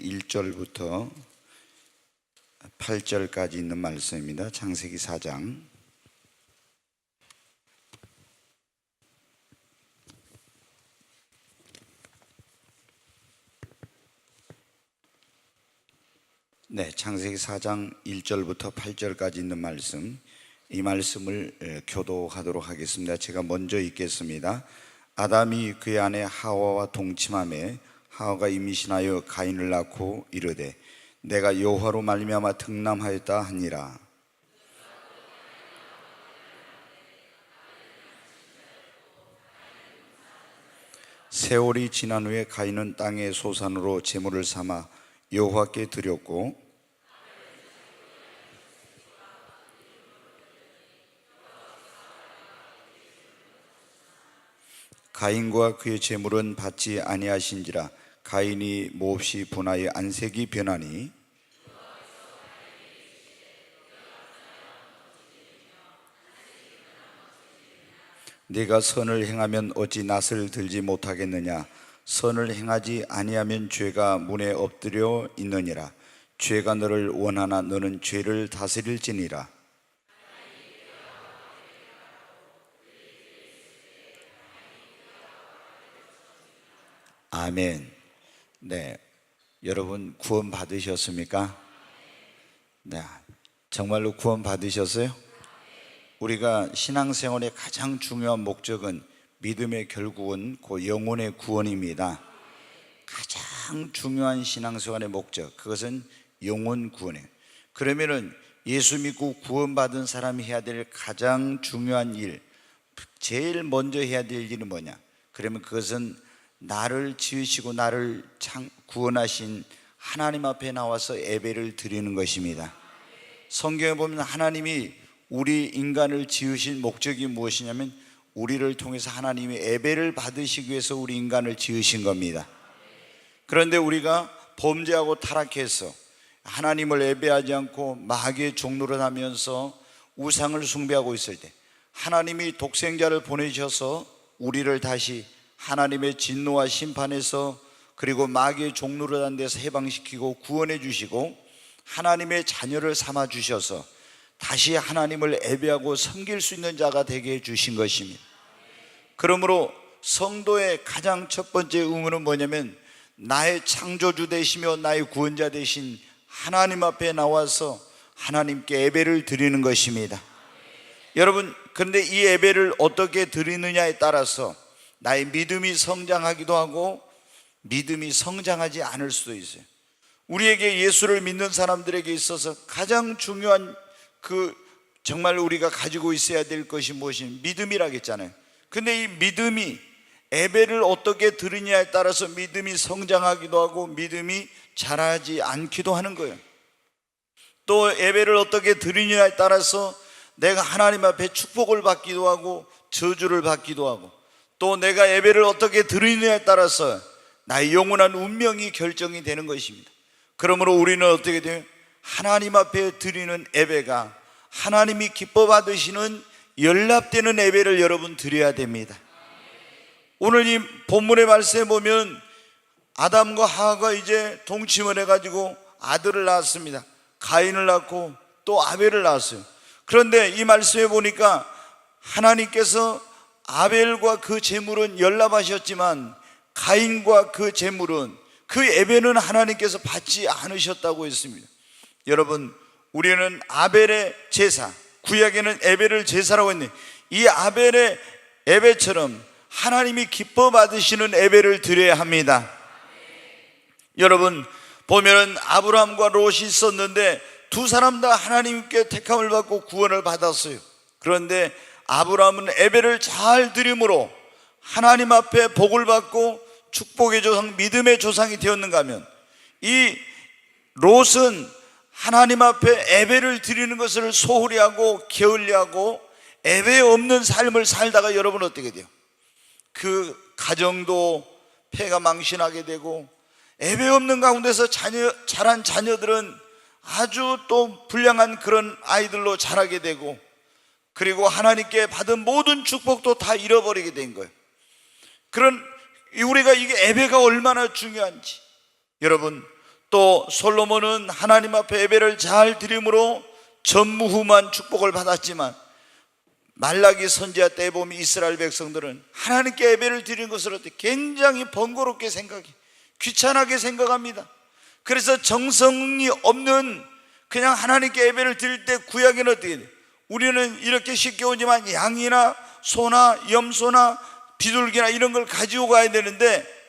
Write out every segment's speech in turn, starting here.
1절부터 8절까지 있는 말씀입니다. 창세기 4장. 창세기 4장 1절부터 8절까지 있는 말씀, 이 말씀을 교도하도록 하겠습니다. 제가 먼저 읽겠습니다. 아담이 그의 아내 하와와 동침하매 하와가 임신하여 가인을 낳고 이르되 내가 여호와로 말미암아 등남하였다 하니라. 세월이 지난 후에 가인은 땅의 소산으로 제물을 삼아 여호와께 드렸고 가인과 그의 제물은 받지 아니하신지라. 가인이 몹시 분하여 안색이 변하니 네가 선을 행하면 어찌 낯을 들지 못하겠느냐. 선을 행하지 아니하면 죄가 문에 엎드려 있느니라. 죄가 너를 원하나 너는 죄를 다스릴지니라. 아멘. 여러분 구원 받으셨습니까? 정말로 구원 받으셨어요? 우리가 신앙생활의 가장 중요한 목적은 믿음의 결국은 그 영혼의 구원입니다. 가장 중요한 신앙생활의 목적, 그것은 영혼 구원이에요. 그러면은 예수 믿고 구원받은 사람이 해야 될 가장 중요한 일, 제일 먼저 해야 될 일은 뭐냐? 그러면 그것은 나를 지으시고 나를 구원하신 하나님 앞에 나와서 예배를 드리는 것입니다. 성경에 보면 하나님이 우리 인간을 지으신 목적이 무엇이냐면 우리를 통해서 하나님이 예배를 받으시기 위해서 우리 인간을 지으신 겁니다. 그런데 우리가 범죄하고 타락해서 하나님을 예배하지 않고 마귀의 종노릇 하면서 우상을 숭배하고 있을 때 하나님이 독생자를 보내셔서 우리를 다시 하나님의 진노와 심판에서 그리고 마귀의 종노릇한 데서 해방시키고 구원해 주시고 하나님의 자녀를 삼아 주셔서 다시 하나님을 예배하고 섬길 수 있는 자가 되게 해주신 것입니다. 그러므로 성도의 가장 첫 번째 의무는 뭐냐면 나의 창조주 되시며 나의 구원자 되신 하나님 앞에 나와서 하나님께 예배를 드리는 것입니다. 여러분, 그런데 이 예배를 어떻게 드리느냐에 따라서 나의 믿음이 성장하기도 하고 믿음이 성장하지 않을 수도 있어요. 우리에게 예수를 믿는 사람들에게 있어서 가장 중요한 정말 우리가 가지고 있어야 될 것이 무엇이냐? 믿음이라고 했잖아요. 근데 이 믿음이 예배를 어떻게 드리냐에 따라서 믿음이 성장하기도 하고 믿음이 자라지 않기도 하는 거예요. 또 예배를 어떻게 드리냐에 따라서 내가 하나님 앞에 축복을 받기도 하고 저주를 받기도 하고 또 내가 예배를 어떻게 드리느냐에 따라서 나의 영원한 운명이 결정이 되는 것입니다. 그러므로 우리는 어떻게 돼요? 하나님 앞에 드리는 예배가 하나님이 기뻐 받으시는 연합되는 예배를 여러분 드려야 됩니다. 오늘 이 본문의 말씀에 보면 아담과 하와가 이제 동침을 해가지고 아들을 낳았습니다. 가인을 낳고 또 아벨을 낳았어요. 그런데 이 말씀에 보니까 하나님께서 아벨과 그 제물은 연합하셨지만 가인과 그 제물은 그 예배는 하나님께서 받지 않으셨다고 했습니다. 여러분, 우리는 아벨의 제사, 구약에는 예배를 제사라고 했는데 이 아벨의 예배처럼 하나님이 기뻐 받으시는 예배를 드려야 합니다. 여러분, 보면은 아브라함과 롯이 있었는데 두 사람 다 하나님께 택함을 받고 구원을 받았어요. 그런데 아브라함은 예배를 잘 드림으로 하나님 앞에 복을 받고 축복의 조상, 믿음의 조상이 되었는가 하면 이 롯은 하나님 앞에 예배를 드리는 것을 소홀히 하고 게을리하고 예배 없는 삶을 살다가 여러분 어떻게 돼요? 그 가정도 폐가 망신하게 되고 예배 없는 가운데서 자란 자녀들은 아주 또 불량한 그런 아이들로 자라게 되고 그리고 하나님께 받은 모든 축복도 다 잃어버리게 된 거예요. 그런 우리가 이게 예배가 얼마나 중요한지 여러분, 또 솔로몬은 하나님 앞에 예배를 잘 드림으로 전무후무한 축복을 받았지만, 말라기 선지자 때에 보면 이스라엘 백성들은 하나님께 예배를 드리는 것을 굉장히 번거롭게 생각해, 귀찮게 생각합니다. 그래서 정성이 없는, 그냥 하나님께 예배를 드릴 때 구약에는 어떻게 돼? 우리는 이렇게 쉽게 오지만 양이나 소나 염소나 비둘기나 이런 걸 가지고 가야 되는데,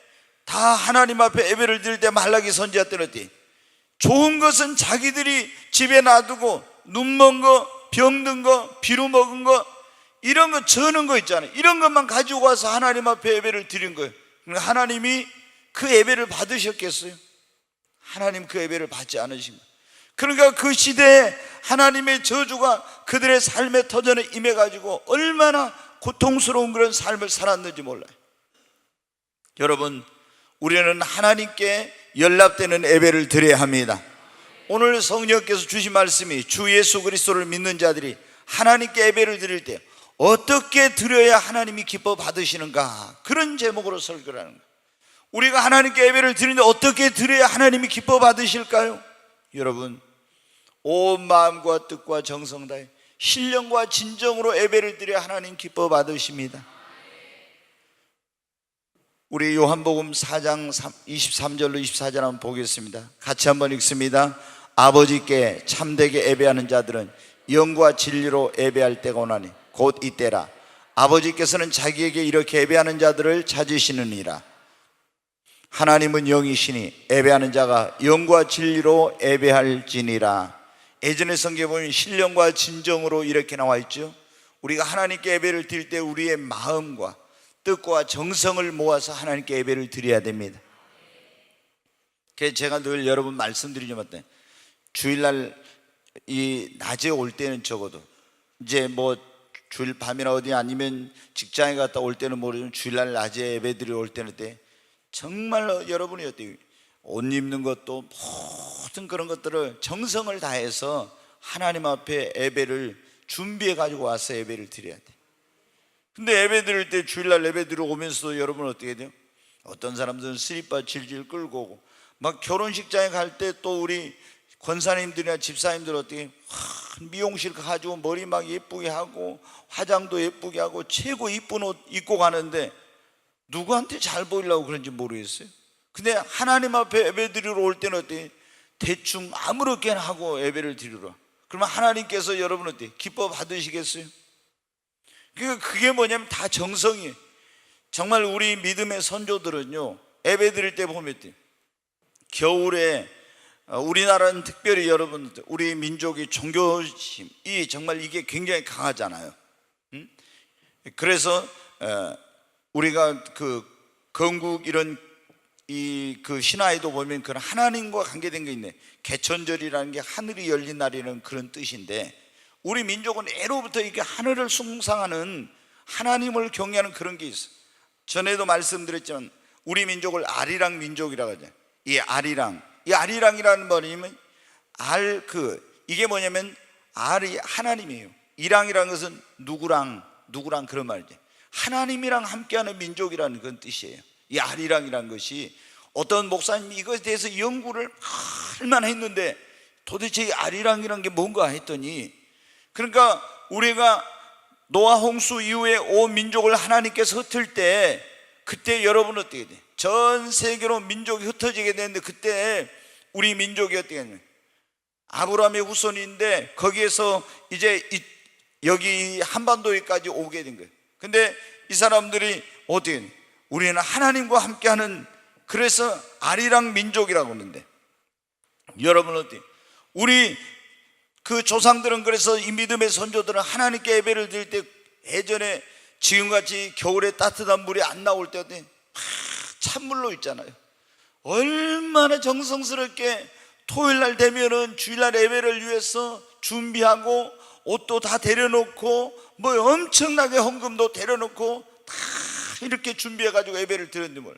다 하나님 앞에 예배를 드릴 때 말라기 선지자 때는 어때? 좋은 것은 자기들이 집에 놔두고 눈먼 거, 병든 거, 비루 먹은 거, 이런 거 저는 거 있잖아요. 이런 것만 가지고 와서 하나님 앞에 예배를 드린 거예요. 그러니까 하나님이 그 예배를 받으셨겠어요? 하나님 그 예배를 받지 않으신 거예요. 그러니까 그 시대에 하나님의 저주가 그들의 삶의 터전에 임해가지고 얼마나 고통스러운 그런 삶을 살았는지 몰라요. 여러분, 우리는 하나님께 연락되는 예배를 드려야 합니다. 오늘 성령께서 주신 말씀이, 주 예수 그리스도를 믿는 자들이 하나님께 예배를 드릴 때 어떻게 드려야 하나님이 기뻐 받으시는가, 그런 제목으로 설교를 하는 거예요. 우리가 하나님께 예배를 드리는데 어떻게 드려야 하나님이 기뻐 받으실까요? 여러분, 온 마음과 뜻과 정성 다해 신령과 진정으로 예배를 드려야 하나님 기뻐 받으십니다. 우리 요한복음 4장 23절로 24절 한번 보겠습니다. 같이 한번 읽습니다. 아버지께 참되게 예배하는 자들은 영과 진리로 예배할 때가 오나니 곧 이때라. 아버지께서는 자기에게 이렇게 예배하는 자들을 찾으시느니라. 하나님은 영이시니 예배하는 자가 영과 진리로 예배할지니라. 예전의 성경에 보면 신령과 진정으로 이렇게 나와 있죠. 우리가 하나님께 예배를 드릴 때 우리의 마음과 뜻과 정성을 모아서 하나님께 예배를 드려야 됩니다. 그래서 제가 늘 여러분 말씀드리지만, 주일날 이 낮에 올 때는 적어도, 이제 뭐 주일 밤이나 어디 아니면 직장에 갔다 올 때는 모르지만, 주일날 낮에 예배 드리러 올 때는 정말 여러분이 어때요? 옷 입는 것도 모든 그런 것들을 정성을 다해서 하나님 앞에 예배를 준비해 가지고 와서 예배를 드려야 돼. 근데 예배 드릴 때, 주일날 예배 드리러 오면서도 여러분 어떻게 돼요? 어떤 사람들은 스리퍼 질질 끌고 오고, 막 결혼식장에 갈 때 또 우리 권사님들이나 집사님들 어떻게 미용실 가지고 머리 막 예쁘게 하고 화장도 예쁘게 하고 최고 이쁜 옷 입고 가는데 누구한테 잘 보이려고 그런지 모르겠어요. 근데 하나님 앞에 예배 드리러 올 때는 어때? 대충 아무렇게나 하고 예배를 드리러, 그러면 하나님께서 여러분 어때? 기뻐 받으시겠어요? 그러니까 그게 뭐냐면 다 정성이에요. 정말 우리 믿음의 선조들은요, 예배 드릴 때 보면 겨울에 우리나라는 특별히 여러분, 우리 민족이 종교심이 정말 이게 굉장히 강하잖아요. 그래서 우리가 그 건국 이런 그 신화에도 보면 그런 하나님과 관계된 게 있네. 개천절이라는 게 하늘이 열린 날이라는 그런 뜻인데, 우리 민족은 애로부터 이렇게 하늘을 숭상하는, 하나님을 경외하는 그런 게 있어. 전에도 말씀드렸지만 우리 민족을 아리랑 민족이라고 하죠. 이 아리랑이라는 말이면 이게 뭐냐면 알이 하나님이에요. 이랑이라는 것은 누구랑 그런 말이죠. 하나님이랑 함께하는 민족이라는 그런 뜻이에요. 이 아리랑이라는 것이, 어떤 목사님이 이것에 대해서 연구를 얼마나 했는데 도대체 이 아리랑이라는 게 뭔가 했더니, 그러니까 우리가 노아 홍수 이후에 온 민족을 하나님께서 흩을 때, 그때 여러분 어떻게 돼? 전 세계로 민족이 흩어지게 되는데, 그때 우리 민족이 어떻게 되냐, 아브라함의 후손인데 거기에서 이제 여기 한반도에까지 오게 된 거예요. 근데 이 사람들이 어떻게 되냐, 우리는 하나님과 함께하는, 그래서 아리랑 민족이라고 하는데, 여러분 어때요? 우리 그 조상들은, 그래서 이 믿음의 선조들은 하나님께 예배를 드릴 때, 예전에 지금같이 겨울에 따뜻한 물이 안 나올 때 찬물로 있잖아요. 얼마나 정성스럽게 토요일날 되면은 주일날 예배를 위해서 준비하고 옷도 다 데려놓고 뭐 엄청나게 헌금도 데려놓고 다 이렇게 준비해가지고 예배를 드렸는데, 뭘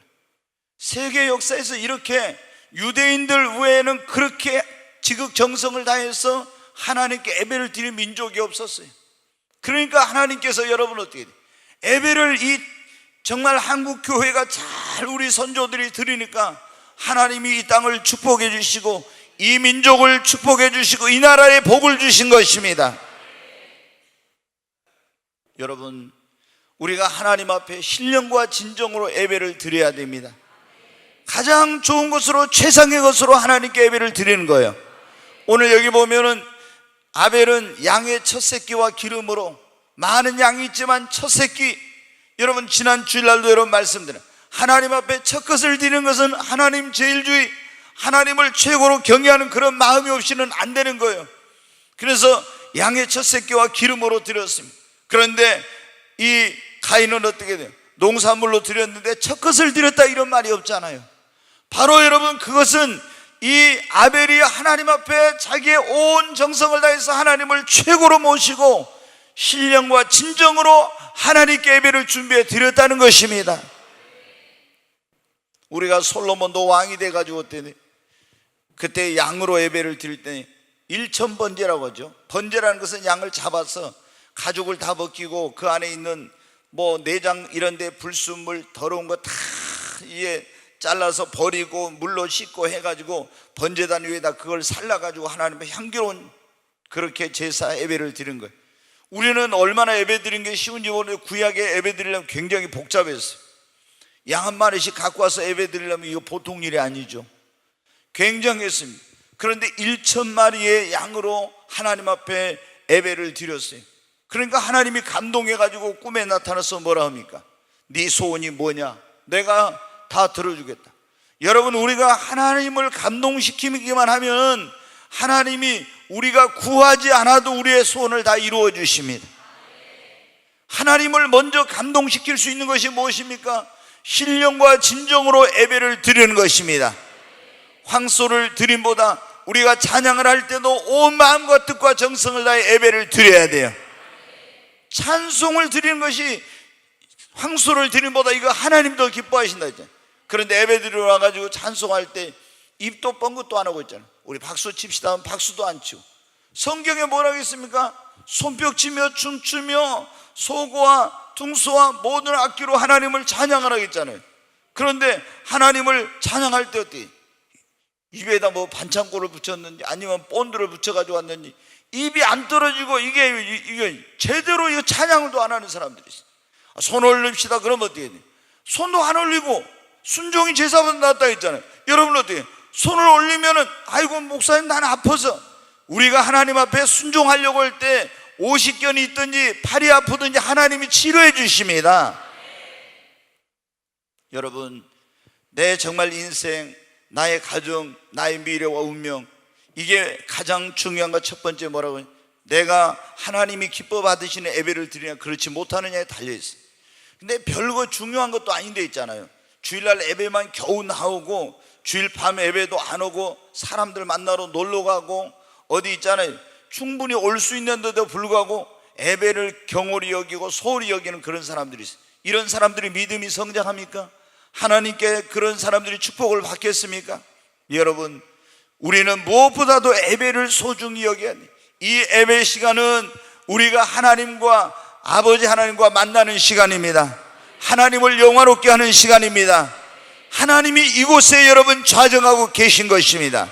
세계 역사에서 이렇게 유대인들 외에는 그렇게 지극정성을 다해서 하나님께 예배를 드린 민족이 없었어요. 그러니까 하나님께서 여러분 어떻게 돼요? 예배를 정말 한국 교회가 잘 우리 선조들이 드리니까 하나님이 이 땅을 축복해 주시고 이 민족을 축복해 주시고 이 나라에 복을 주신 것입니다. 여러분, 우리가 하나님 앞에 신령과 진정으로 예배를 드려야 됩니다. 가장 좋은 것으로, 최상의 것으로 하나님께 예배를 드리는 거예요. 오늘 여기 보면은 아벨은 양의 첫 새끼와 기름으로, 많은 양이 있지만 첫 새끼, 여러분 지난 주일날도 여러분 말씀드려요. 하나님 앞에 첫 것을 드리는 것은 하나님 제일주의, 하나님을 최고로 경외하는 그런 마음이 없이는 안 되는 거예요. 그래서 양의 첫 새끼와 기름으로 드렸습니다. 그런데 이 가인은 어떻게 돼요? 농산물로 드렸는데 첫 것을 드렸다 이런 말이 없잖아요. 바로 여러분 그것은 이 아벨이 하나님 앞에 자기의 온 정성을 다해서 하나님을 최고로 모시고 신령과 진정으로 하나님께 예배를 준비해 드렸다는 것입니다. 우리가 솔로몬도 왕이 돼가지고 그때 양으로 예배를 드릴 때 일천번제라고 하죠. 번제라는 것은 양을 잡아서 가죽을 다 벗기고 그 안에 있는 뭐 내장 이런 데 불순물 더러운 거 다 이에 잘라서 버리고 물로 씻고 해가지고 번제단 위에다 그걸 살라가지고 하나님의 향기로운 그렇게 제사 예배를 드린 거예요. 우리는 얼마나 예배 드린 게 쉬운지 모르는데 구약에 예배 드리려면 굉장히 복잡했어요. 양 한 마리씩 갖고 와서 예배 드리려면 이거 보통 일이 아니죠. 굉장했습니다. 그런데 1,000마리의 양으로 하나님 앞에 예배를 드렸어요. 그러니까 하나님이 감동해가지고 꿈에 나타나서 뭐라 합니까? 네 소원이 뭐냐? 내가 다 들어주겠다. 여러분, 우리가 하나님을 감동시키기만 하면 하나님이 우리가 구하지 않아도 우리의 소원을 다 이루어 주십니다. 하나님을 먼저 감동시킬 수 있는 것이 무엇입니까? 신령과 진정으로 예배를 드리는 것입니다. 황소를 드림보다 우리가 찬양을 할 때도 온 마음과 뜻과 정성을 다해 예배를 드려야 돼요. 찬송을 드리는 것이 황소를 드림보다 이거 하나님 더 기뻐하신다 했잖아요. 그런데 예배 드리러 와가지고 찬송할 때 입도 뻥긋도 안 하고 있잖아요. 우리 박수 칩시다 하면 박수도 안 치고. 성경에 뭐라고 했습니까? 손뼉치며 춤추며 소고와 퉁소와 모든 악기로 하나님을 찬양하라고 했잖아요. 그런데 하나님을 찬양할 때 어떻게 입에다 뭐 반창고를 붙였는지 아니면 본드를 붙여가지고 왔는지 입이 안 떨어지고 이게 제대로 이거 찬양도 안 하는 사람들이 있어요. 손 올립시다 그러면 어떻게 돼? 손도 안 올리고 순종이 제사보다 낫다 했잖아요. 여러분 어떻게 해요? 손을 올리면은 아이고 목사님 나는 아파서. 우리가 하나님 앞에 순종하려고 할 때 50견이 있든지 팔이 아프든지 하나님이 치료해 주십니다. 여러분, 내 정말 인생, 나의 가정, 나의 미래와 운명, 이게 가장 중요한 거. 첫 번째 뭐라고 해요? 내가 하나님이 기뻐 받으시는 예배를 드리냐 그렇지 못하느냐에 달려있어요. 근데 별거 중요한 것도 아닌데 있잖아요. 주일날 예배만 겨우 나오고 주일 밤 예배도 안 오고 사람들 만나러 놀러 가고 어디 있잖아요. 충분히 올 수 있는데도 불구하고 예배를 경홀히 여기고 소홀히 여기는 그런 사람들이 있어요. 이런 사람들이 믿음이 성장합니까? 하나님께 그런 사람들이 축복을 받겠습니까? 여러분, 우리는 무엇보다도 예배를 소중히 여겨야 돼요. 이 예배 시간은 우리가 하나님과 아버지 하나님과 만나는 시간입니다. 하나님을 영화롭게 하는 시간입니다. 하나님이 이곳에 여러분 좌정하고 계신 것입니다.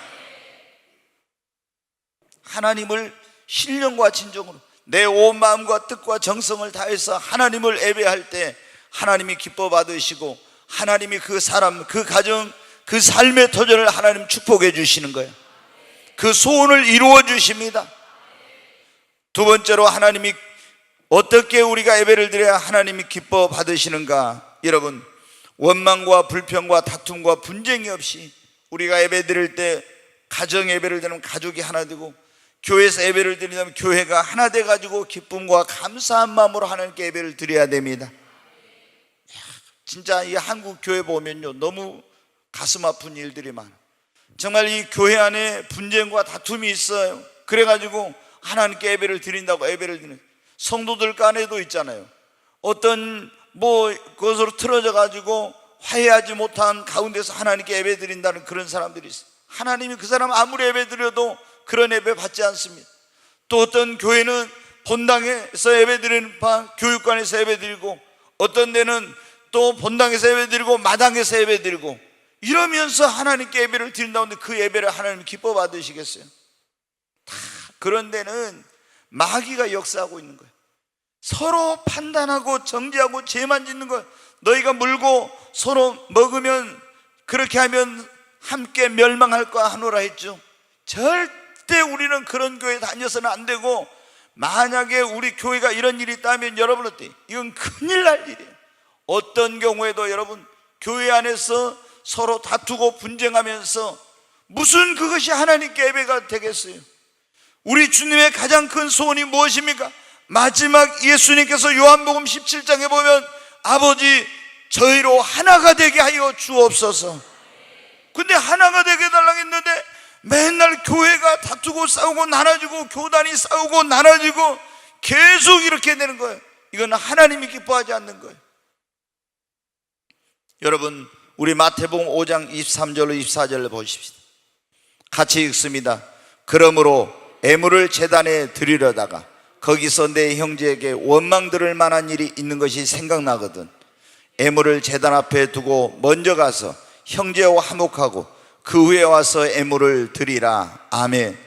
하나님을 신령과 진정으로 내 온 마음과 뜻과 정성을 다해서 하나님을 예배할 때 하나님이 기뻐 받으시고 하나님이 그 사람, 그 가정, 그 삶의 터전을 하나님 축복해 주시는 거예요. 그 소원을 이루어 주십니다. 두 번째로 하나님이 어떻게 우리가 예배를 드려야 하나님이 기뻐 받으시는가? 여러분, 원망과 불평과 다툼과 분쟁이 없이 우리가 예배 드릴 때 가정 예배를 드리면 가족이 하나 되고 교회에서 예배를 드리면 교회가 하나 돼가지고 기쁨과 감사한 마음으로 하나님께 예배를 드려야 됩니다. 진짜 이 한국 교회 보면요 너무 가슴 아픈 일들이 많아요. 정말 이 교회 안에 분쟁과 다툼이 있어요. 그래가지고 하나님께 예배를 드린다고 예배를 드리는 성도들 간에도 있잖아요. 어떤 그것으로 틀어져 가지고 화해하지 못한 가운데서 하나님께 예배 드린다는 그런 사람들이 있어요. 하나님이 그 사람 아무리 예배 드려도 그런 예배 받지 않습니다. 또 어떤 교회는 본당에서 예배 드리는 바 교육관에서 예배 드리고 어떤 데는 또 본당에서 예배 드리고 마당에서 예배 드리고 이러면서 하나님께 예배를 드린다는데 그 예배를 하나님이 기뻐 받으시겠어요? 다 그런 데는 마귀가 역사하고 있는 거예요. 서로 판단하고 정죄하고 죄만 짓는 거예요. 너희가 물고 서로 먹으면, 그렇게 하면 함께 멸망할 거 하노라 했죠. 절대 우리는 그런 교회 다녀서는 안 되고, 만약에 우리 교회가 이런 일이 있다면 여러분 어때요? 이건 큰일 날 일이에요. 어떤 경우에도 여러분 교회 안에서 서로 다투고 분쟁하면서 무슨 그것이 하나님께 예배가 되겠어요? 우리 주님의 가장 큰 소원이 무엇입니까? 마지막 예수님께서 요한복음 17장에 보면 아버지 저희로 하나가 되게 하여 주옵소서. 근데 하나가 되게 해달라고 했는데 맨날 교회가 다투고 싸우고 나눠지고 교단이 싸우고 나눠지고 계속 이렇게 되는 거예요. 이건 하나님이 기뻐하지 않는 거예요. 여러분, 우리 마태복음 5장 23절로 24절을 보십시다. 같이 읽습니다. 그러므로 애물을 제단에 드리려다가 거기서 내 형제에게 원망 들을 만한 일이 있는 것이 생각나거든 애물을 제단 앞에 두고 먼저 가서 형제와 화목하고 그 후에 와서 애물을 드리라. 아멘.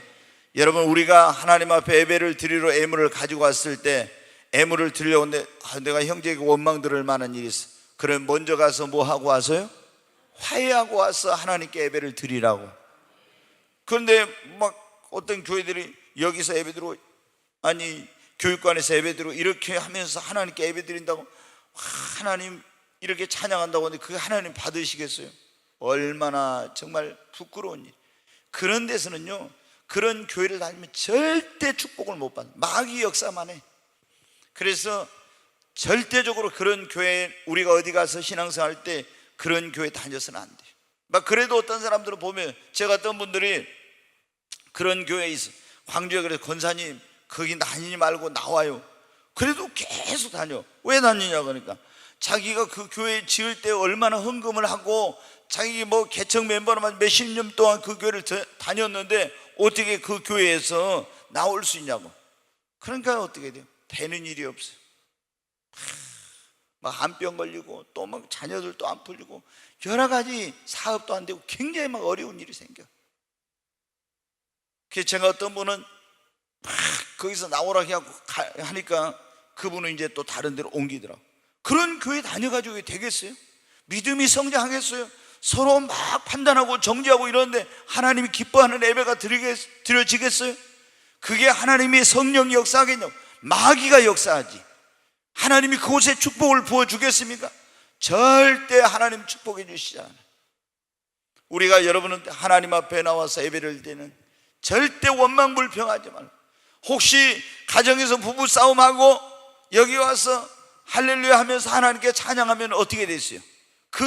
여러분, 우리가 하나님 앞에 예배를 드리러 애물을 가지고 왔을 때 애물을 드리려는데 내가 형제에게 원망 들을 만한 일이 있어. 그럼 먼저 가서 뭐 하고 와서요? 화해하고 와서 하나님께 예배를 드리라고. 그런데 막 어떤 교회들이 여기서 예배 드리고, 아니 교육관에서 예배 드리고 이렇게 하면서 하나님께 예배 드린다고, 하나님 이렇게 찬양한다고 하는데 그게 하나님 받으시겠어요? 얼마나 정말 부끄러운 일. 그런 데서는요, 그런 교회를 다니면 절대 축복을 못 받아요. 마귀 역사만 해. 그래서 절대적으로 그런 교회, 우리가 어디 가서 신앙생활 할 때 그런 교회 다녀서는 안 돼요. 막 그래도 어떤 사람들을 보면, 제가 어떤 분들이 그런 교회에 있어, 광주에, 그래서 권사님 거기 다니지 말고 나와요. 그래도 계속 다녀. 왜 다니냐 그러니까 자기가 그 교회 지을 때 얼마나 헌금을 하고 자기 뭐 개척 멤버로만 몇십 년 동안 그 교회를 다녔는데 어떻게 그 교회에서 나올 수 있냐고. 그러니까 어떻게 돼요? 되는 일이 없어요. 막 암병 걸리고 또 막 자녀들도 안 풀리고 여러 가지 사업도 안 되고 굉장히 막 어려운 일이 생겨. 그래서 제가 어떤 분은 막 거기서 나오라고 하니까 그분은 이제 또 다른 데로 옮기더라고. 그런 교회 다녀가지고 되겠어요? 믿음이 성장하겠어요? 서로 막 판단하고 정죄하고 이러는데 하나님이 기뻐하는 예배가 드려지겠어요? 그게 하나님의 성령이 역사하겠냐고. 마귀가 역사하지. 하나님이 그곳에 축복을 부어주겠습니까? 절대 하나님 축복해 주시지 않아요. 우리가 여러분은 하나님 앞에 나와서 예배를 드리는 절대 원망불평하지 말고, 혹시 가정에서 부부 싸움하고 여기 와서 할렐루야 하면서 하나님께 찬양하면 어떻게 됐어요? 그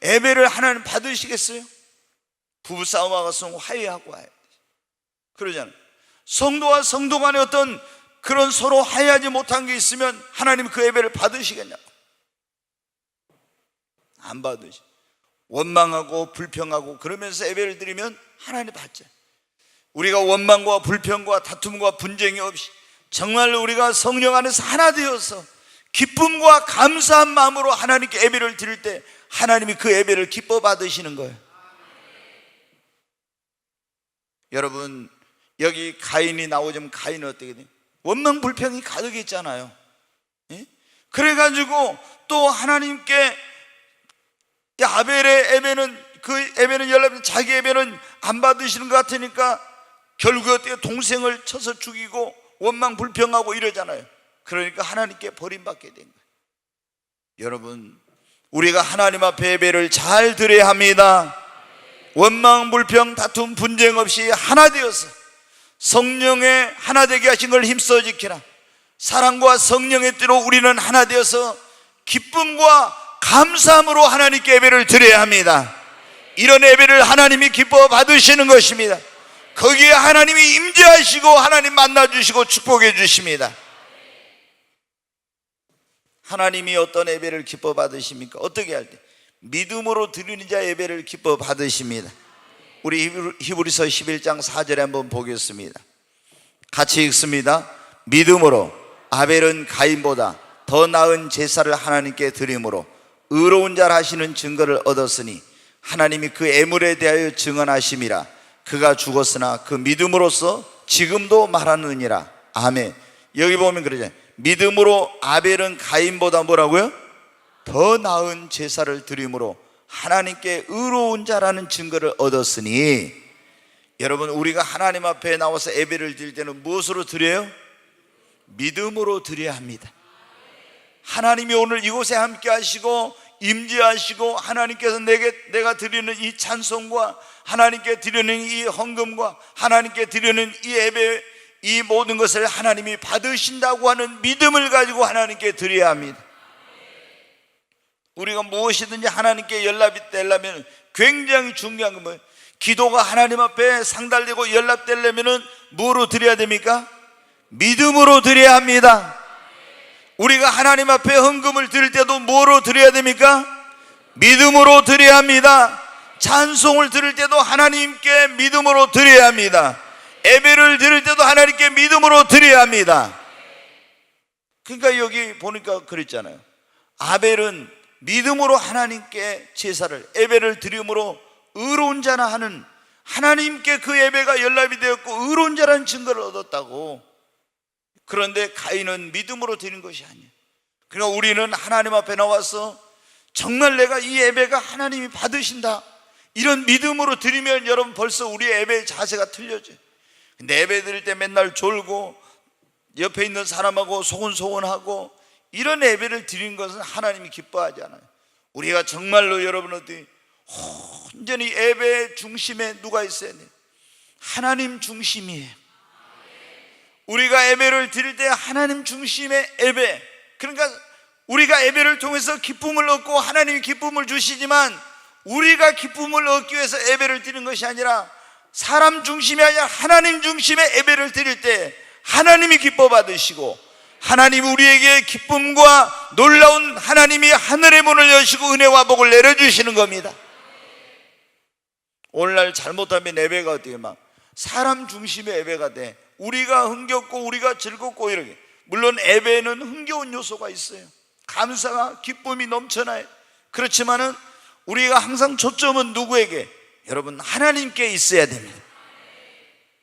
예배를 하나님 받으시겠어요? 부부 싸움하고 화해하고 와야 돼. 그러잖아요. 성도와 성도 간에 어떤 그런 서로 화해하지 못한 게 있으면 하나님 그 예배를 받으시겠냐고. 안 받으시. 원망하고 불평하고 그러면서 예배를 드리면 하나님 받죠. 우리가 원망과 불평과 다툼과 분쟁이 없이 정말로 우리가 성령 안에서 하나 되어서 기쁨과 감사한 마음으로 하나님께 예배를 드릴 때 하나님이 그 예배를 기뻐 받으시는 거예요. 여러분, 여기 가인이 나오자면 가인은 어떻게 돼요? 원망 불평이 가득했잖아요. 예? 그래가지고 또 하나님께 아벨의 예배는, 그 예배는 연락이 자기 예배는 안 받으시는 것 같으니까 결국 어떻게 동생을 쳐서 죽이고 원망 불평하고 이러잖아요. 그러니까 하나님께 버림받게 된 거예요. 여러분, 우리가 하나님 앞에 예배를 잘 드려야 합니다. 원망 불평 다툼 분쟁 없이 하나 되어서 성령의 하나 되게 하신 걸 힘써 지키라. 사랑과 성령의 뜻으로 우리는 하나 되어서 기쁨과 감사함으로 하나님께 예배를 드려야 합니다. 이런 예배를 하나님이 기뻐 받으시는 것입니다. 거기에 하나님이 임재하시고 하나님 만나주시고 축복해 주십니다. 하나님이 어떤 예배를 기뻐 받으십니까? 어떻게 할 때? 믿음으로 드리는 자 예배를 기뻐 받으십니다. 우리 히브리서 11장 4절에 한번 보겠습니다. 같이 읽습니다. 믿음으로 아벨은 가인보다 더 나은 제사를 하나님께 드림으로 의로운 자라 하시는 증거를 얻었으니 하나님이 그 애물에 대하여 증언하심이라. 그가 죽었으나 그 믿음으로써 지금도 말하느니라. 아멘. 여기 보면 그러잖아요. 믿음으로 아벨은 가인보다 뭐라고요? 더 나은 제사를 드림으로 하나님께 의로운 자라는 증거를 얻었으니. 여러분, 우리가 하나님 앞에 나와서 예배를 드릴 때는 무엇으로 드려요? 믿음으로 드려야 합니다. 하나님이 오늘 이곳에 함께 하시고 임재하시고 하나님께서 내가 드리는 이 찬송과 하나님께 드리는 이 헌금과 하나님께 드리는 이 예배, 이 모든 것을 하나님이 받으신다고 하는 믿음을 가지고 하나님께 드려야 합니다. 우리가 무엇이든지 하나님께 연락이 되려면 굉장히 중요한 건 뭐예요? 기도가 하나님 앞에 상달되고 연락되려면 뭐로 드려야 됩니까? 믿음으로 드려야 합니다. 우리가 하나님 앞에 헌금을 드릴 때도 뭐로 드려야 됩니까? 믿음으로 드려야 합니다. 찬송을 드릴 때도 하나님께 믿음으로 드려야 합니다. 예배를 드릴 때도 하나님께 믿음으로 드려야 합니다. 그러니까 여기 보니까 그랬잖아요. 아벨은 믿음으로 하나님께 제사를, 예배를 드림으로 의로운 자나 하는, 하나님께 그 예배가 연락이 되었고 의로운 자라는 증거를 얻었다고. 그런데 가인은 믿음으로 드린 것이 아니에요. 그러니까 우리는 하나님 앞에 나와서 정말 내가 이 예배가 하나님이 받으신다, 이런 믿음으로 드리면 여러분 벌써 우리의 예배의 자세가 틀려져요. 근데 예배 드릴 때 맨날 졸고 옆에 있는 사람하고 소곤소곤하고 이런 예배를 드린 것은 하나님이 기뻐하지 않아요. 우리가 정말로 여러분 어디 온전히 예배 중심에 누가 있어야 돼요? 하나님 중심이에요. 우리가 예배를 드릴 때 하나님 중심의 예배, 그러니까 우리가 예배를 통해서 기쁨을 얻고 하나님이 기쁨을 주시지만 우리가 기쁨을 얻기 위해서 예배를 드리는 것이 아니라 사람 중심이 아니라 하나님 중심의 예배를 드릴 때 하나님이 기뻐 받으시고 하나님이 우리에게 기쁨과 놀라운 하나님이 하늘의 문을 여시고 은혜와 복을 내려주시는 겁니다. 오늘날 잘못하면 예배가 어떻게 막 사람 중심의 예배가 돼. 우리가 흥겹고 우리가 즐겁고 이렇게. 물론 예배는 흥겨운 요소가 있어요. 감사가 기쁨이 넘쳐나요. 그렇지만은 우리가 항상 초점은 누구에게? 여러분, 하나님께 있어야 됩니다.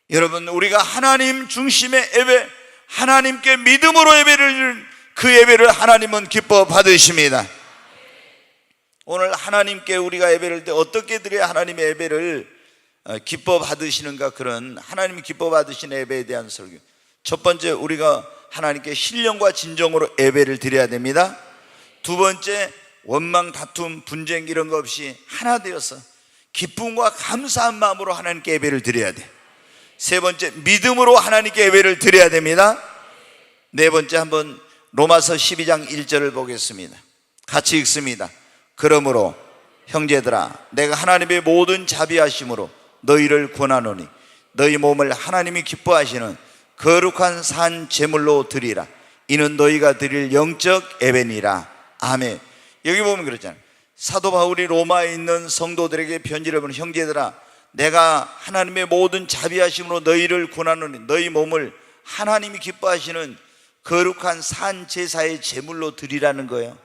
여러분, 우리가 하나님 중심의 예배, 하나님께 믿음으로 예배를, 그 예배를 하나님은 기뻐 받으십니다. 오늘 하나님께 우리가 예배를 때 어떻게 드려야 하나님의 예배를 기뻐 받으시는가, 그런 하나님이 기뻐 받으시는 예배에 대한 설교. 첫 번째, 우리가 하나님께 신령과 진정으로 예배를 드려야 됩니다. 두 번째, 원망, 다툼, 분쟁 이런 거 없이 하나 되어서 기쁨과 감사한 마음으로 하나님께 예배를 드려야 돼. 세 번째, 믿음으로 하나님께 예배를 드려야 됩니다. 네 번째, 한번 로마서 12장 1절을 보겠습니다. 같이 읽습니다. 그러므로 형제들아, 내가 하나님의 모든 자비하심으로 너희를 권하노니 너희 몸을 하나님이 기뻐하시는 거룩한 산 제물로 드리라. 이는 너희가 드릴 영적 예배니라. 아멘. 여기 보면 그렇잖아요. 사도 바울이 로마에 있는 성도들에게 편지를 보는, 형제들아, 내가 하나님의 모든 자비하심으로 너희를 권하노니 너희 몸을 하나님이 기뻐하시는 거룩한 산 제사의 제물로 드리라는 거예요.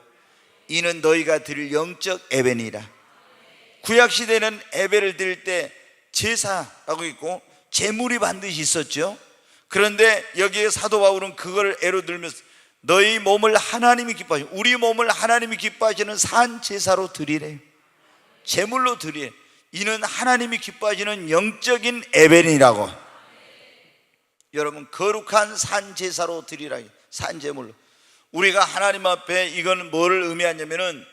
이는 너희가 드릴 영적 예배니라. 구약시대는 예배를 드릴 때 제사라고 있고 제물이 반드시 있었죠. 그런데 여기에 사도 바울은 그걸 예로 들면서 너희 몸을 하나님이 기뻐하시는, 우리 몸을 하나님이 기뻐하시는 산 제사로 드리래. 제물로 드리래. 이는 하나님이 기뻐하시는 영적인 예배니라고. 여러분, 거룩한 산 제사로 드리라. 산 제물로. 우리가 하나님 앞에, 이건 뭐를 의미하냐면은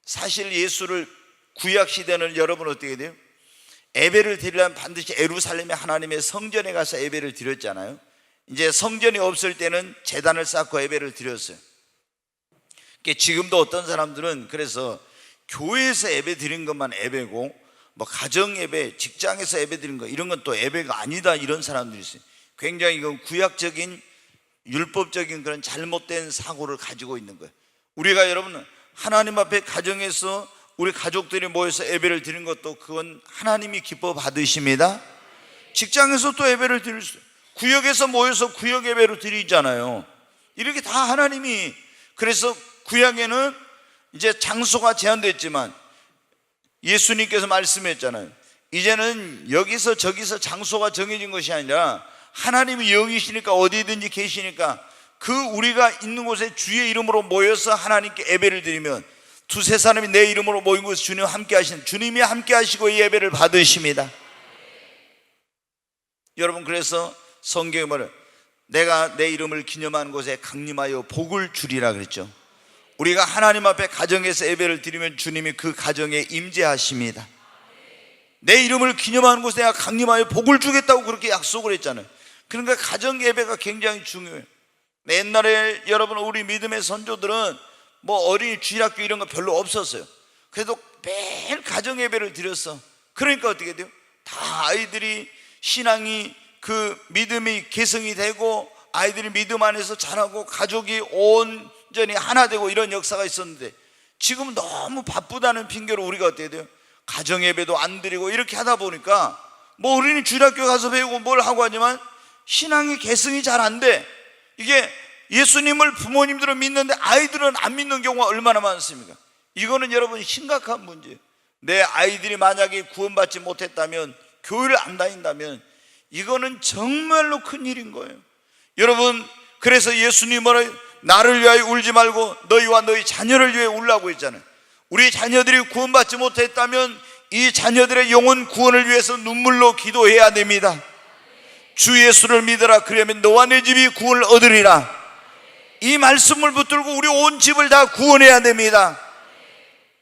사실 예수를 구약 시대는 여러분 어떻게 돼요? 예배를 드리려면 반드시 예루살렘의 하나님의 성전에 가서 예배를 드렸잖아요. 이제 성전이 없을 때는 제단을 쌓고 예배를 드렸어요. 지금도 어떤 사람들은 그래서 교회에서 예배 드린 것만 예배고 뭐 가정 예배, 직장에서 예배 드린 거 이런 건 또 예배가 아니다, 이런 사람들이 있어요. 굉장히 이건 구약적인 율법적인 그런 잘못된 사고를 가지고 있는 거예요. 우리가 여러분 하나님 앞에 가정에서 우리 가족들이 모여서 예배를 드리는 것도 그건 하나님이 기뻐 받으십니다. 직장에서 또 예배를 드릴 수, 구역에서 모여서 구역 예배로 드리잖아요. 이렇게 다 하나님이. 그래서 구약에는 이제 장소가 제한됐지만 예수님께서 말씀했잖아요. 이제는 여기서 저기서 장소가 정해진 것이 아니라 하나님이 영이시니까 어디든지 계시니까 그 우리가 있는 곳에 주의 이름으로 모여서 하나님께 예배를 드리면 두세 사람이 내 이름으로 모인 곳에 주님 함께 하신, 주님이 함께 하시고 이 예배를 받으십니다. 여러분, 그래서 성경에 말해요. 내가 내 이름을 기념하는 곳에 강림하여 복을 주리라 그랬죠. 우리가 하나님 앞에 가정에서 예배를 드리면 주님이 그 가정에 임재하십니다. 내 이름을 기념하는 곳에 내가 강림하여 복을 주겠다고 그렇게 약속을 했잖아요. 그러니까 가정 예배가 굉장히 중요해요. 옛날에 여러분, 우리 믿음의 선조들은 뭐 어린이 주일학교 이런 거 별로 없었어요. 그래도 매일 가정 예배를 드렸어. 그러니까 어떻게 돼요? 다 아이들이 신앙이 그 믿음이 개성이 되고 아이들이 믿음 안에서 자라고 가족이 온전히 하나 되고 이런 역사가 있었는데, 지금은 너무 바쁘다는 핑계로 우리가 어떻게 돼요? 가정 예배도 안 드리고 이렇게 하다 보니까 뭐 어린이 주일학교 가서 배우고 뭘 하고 하지만 신앙이 개성이 잘 안 돼. 이게 예수님을 부모님들은 믿는데 아이들은 안 믿는 경우가 얼마나 많습니까? 이거는 여러분 심각한 문제예요. 내 아이들이 만약에 구원받지 못했다면, 교회를 안 다닌다면 이거는 정말로 큰일인 거예요. 여러분, 그래서 예수님은 나를 위하여 울지 말고 너희와 너희 자녀를 위해 울라고 했잖아요. 우리 자녀들이 구원받지 못했다면 이 자녀들의 영혼 구원을 위해서 눈물로 기도해야 됩니다. 주 예수를 믿어라, 그러면 너와 내 집이 구원을 얻으리라. 이 말씀을 붙들고 우리 온 집을 다 구원해야 됩니다.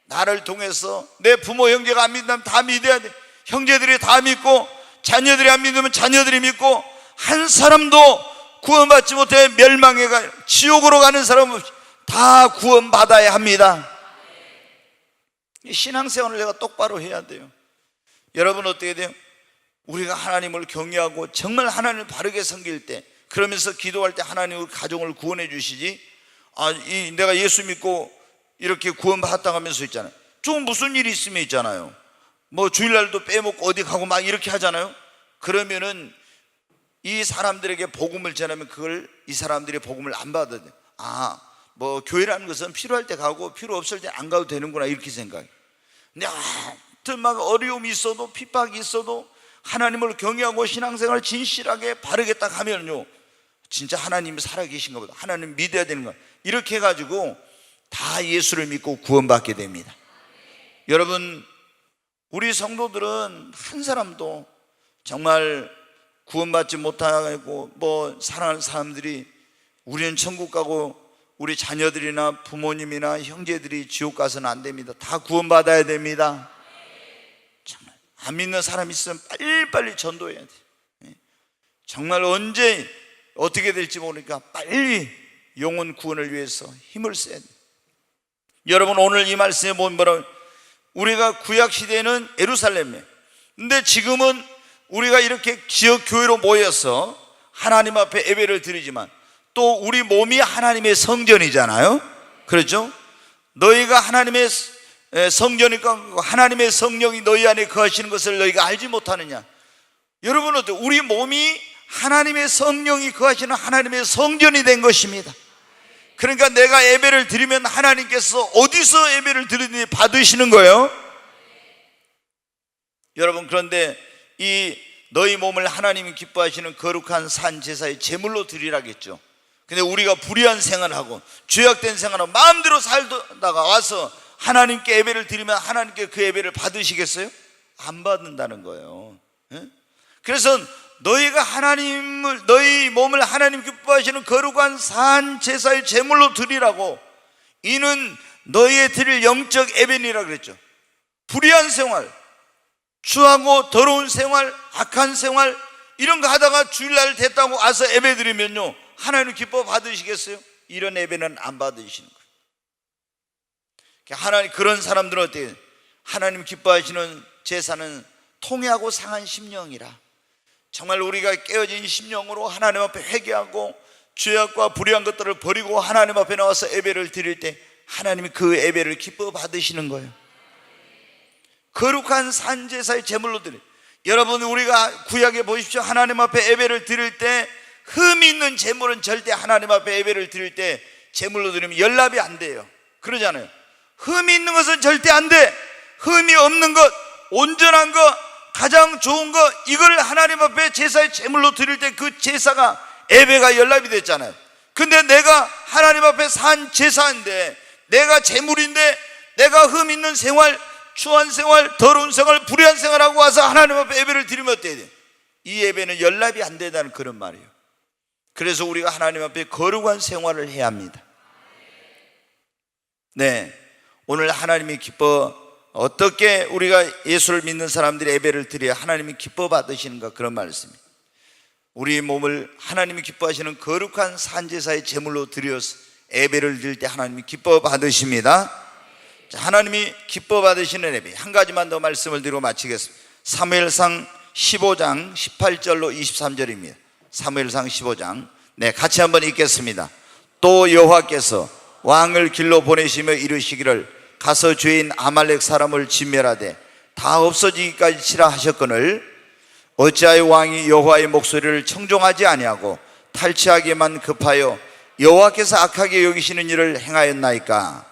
나를 통해서 내 부모 형제가 안 믿는다면 다 믿어야 돼. 형제들이 다 믿고 자녀들이 안 믿으면 자녀들이 믿고, 한 사람도 구원받지 못해 멸망해 가 지옥으로 가는 사람은 다 구원받아야 합니다. 신앙생활을 내가 똑바로 해야 돼요. 여러분, 어떻게 돼요? 우리가 하나님을 경외하고 정말 하나님을 바르게 섬길 때, 그러면서 기도할 때 하나님 우리 가정을 구원해 주시지, 내가 예수 믿고 이렇게 구원받았다 하면서 있잖아요. 좀 무슨 일이 있으면 있잖아요, 뭐 주일날도 빼먹고 어디 가고 막 이렇게 하잖아요. 그러면은 이 사람들에게 복음을 전하면 그걸 이 사람들이 복음을 안 받아야 돼요. 뭐 교회라는 것은 필요할 때 가고 필요 없을 때 안 가도 되는구나, 이렇게 생각해요. 근데 하여튼 막 어려움이 있어도 핍박이 있어도 하나님을 경외하고 신앙생활을 진실하게 바르게 딱 하면요, 진짜 하나님이 살아계신가 보다, 하나님 믿어야 되는 거야, 이렇게 해가지고 다 예수를 믿고 구원받게 됩니다. 여러분, 우리 성도들은 한 사람도 정말 구원받지 못하고 뭐 사랑하는 사람들이 우리는 천국 가고 우리 자녀들이나 부모님이나 형제들이 지옥 가서는 안 됩니다. 다 구원받아야 됩니다. 정말 안 믿는 사람 있으면 빨리빨리 전도해야 돼요. 정말 언제 어떻게 될지 모르니까 빨리 영혼 구원을 위해서 힘을 써야 돼요. 여러분, 오늘 이 말씀에 보면 뭐라고, 우리가 구약시대에는 예루살렘에, 근데 지금은 우리가 이렇게 지역 교회로 모여서 하나님 앞에 예배를 드리지만 또 우리 몸이 하나님의 성전이잖아요. 그렇죠? 너희가 하나님의 성전이니까 하나님의 성령이 너희 안에 거하시는 것을 너희가 알지 못하느냐. 여러분, 어때요? 우리 몸이 하나님의 성령이 거하시는 하나님의 성전이 된 것입니다. 그러니까 내가 예배를 드리면 하나님께서 어디서 예배를 드리든지 받으시는 거예요. 여러분, 그런데 이 너희 몸을 하나님이 기뻐하시는 거룩한 산 제사의 제물로 드리라겠죠. 근데 우리가 불의한 생활하고 죄악된 생활하고 마음대로 살다가 와서 하나님께 예배를 드리면 하나님께 그 예배를 받으시겠어요? 안 받는다는 거예요. 그래서 너희가 너희 몸을 하나님 기뻐하시는 거룩한 산 제사의 제물로 드리라고, 이는 너희의 드릴 영적 예배니라 그랬죠. 불의한 생활, 추하고 더러운 생활, 악한 생활 이런 거 하다가 주일날 됐다고 와서 예배 드리면요, 하나님 기뻐 받으시겠어요? 이런 예배는 안 받으시는 거예요. 하나님, 그런 사람들은 어때요? 하나님 기뻐하시는 제사는 통회하고 상한 심령이라, 정말 우리가 깨어진 심령으로 하나님 앞에 회개하고 죄악과 불의한 것들을 버리고 하나님 앞에 나와서 예배를 드릴 때 하나님이 그 예배를 기뻐 받으시는 거예요. 거룩한 산제사의 제물로 드려요. 여러분, 우리가 구약에 보십시오. 하나님 앞에 예배를 드릴 때 흠이 있는 제물은 절대 하나님 앞에 예배를 드릴 때 제물로 드리면 연락이 안 돼요. 그러잖아요. 흠이 있는 것은 절대 안 돼. 흠이 없는 것, 온전한 것, 가장 좋은 것, 이걸 하나님 앞에 제사의 제물로 드릴 때 그 제사가 예배가 연락이 됐잖아요. 근데 내가 하나님 앞에 산 제사인데, 내가 제물인데, 내가 흠 있는 생활, 추한 생활, 더러운 생활, 불의한 생활하고 와서 하나님 앞에 예배를 드리면 어때야 돼? 이 예배는 연락이 안 된다는 그런 말이에요. 그래서 우리가 하나님 앞에 거룩한 생활을 해야 합니다. 네, 오늘 하나님이 기뻐, 어떻게 우리가 예수를 믿는 사람들이 예배를 드려야 하나님이 기뻐 받으시는가, 그런 말씀입니다. 우리 몸을 하나님이 기뻐하시는 거룩한 산제사의 제물로 드려서 예배를 드릴 때 하나님이 기뻐 받으십니다. 자, 하나님이 기뻐 받으시는 예배 한 가지만 더 말씀을 드리고 마치겠습니다. 사무엘상 15장 18절로 23절입니다. 사무엘상 15장, 네, 같이 한번 읽겠습니다. 또 여호와께서 왕을 길로 보내시며 이르시기를 가서 죄인 아말렉 사람을 진멸하되 다 없어지기까지 치라 하셨거늘 어찌하여 왕이 여호와의 목소리를 청종하지 아니하고 탈취하기만 급하여 여호와께서 악하게 여기시는 일을 행하였나이까?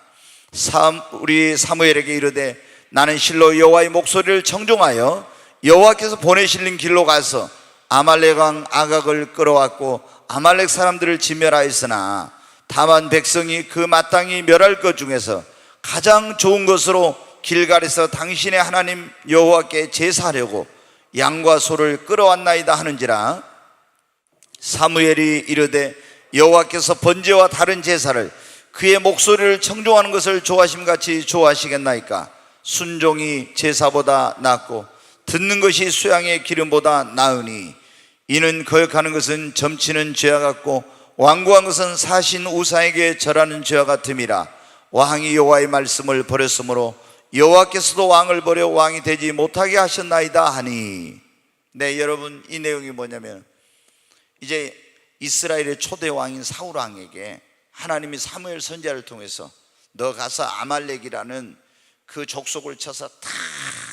우리 사무엘에게 이르되 나는 실로 여호와의 목소리를 청종하여 여호와께서 보내실린 길로 가서 아말렉 왕 아각을 끌어왔고 아말렉 사람들을 진멸하였으나 다만 백성이 그 마땅히 멸할 것 중에서 가장 좋은 것으로 길갈에서 당신의 하나님 여호와께 제사하려고 양과 소를 끌어왔나이다 하는지라. 사무엘이 이르되 여호와께서 번제와 다른 제사를 그의 목소리를 청종하는 것을 좋아하심같이 좋아하시겠나이까? 순종이 제사보다 낫고 듣는 것이 수양의 기름보다 나으니 이는 거역하는 것은 점치는 죄와 같고 완고한 것은 사신 우사에게 절하는 죄와 같음이라. 왕이 여호와의 말씀을 버렸으므로 여호와께서도 왕을 버려 왕이 되지 못하게 하셨나이다 하니. 네, 여러분, 이 내용이 뭐냐면 이제 이스라엘의 초대 왕인 사울 왕에게 하나님이 사무엘 선지자를 통해서 너 가서 아말렉이라는 그 족속을 쳐서 다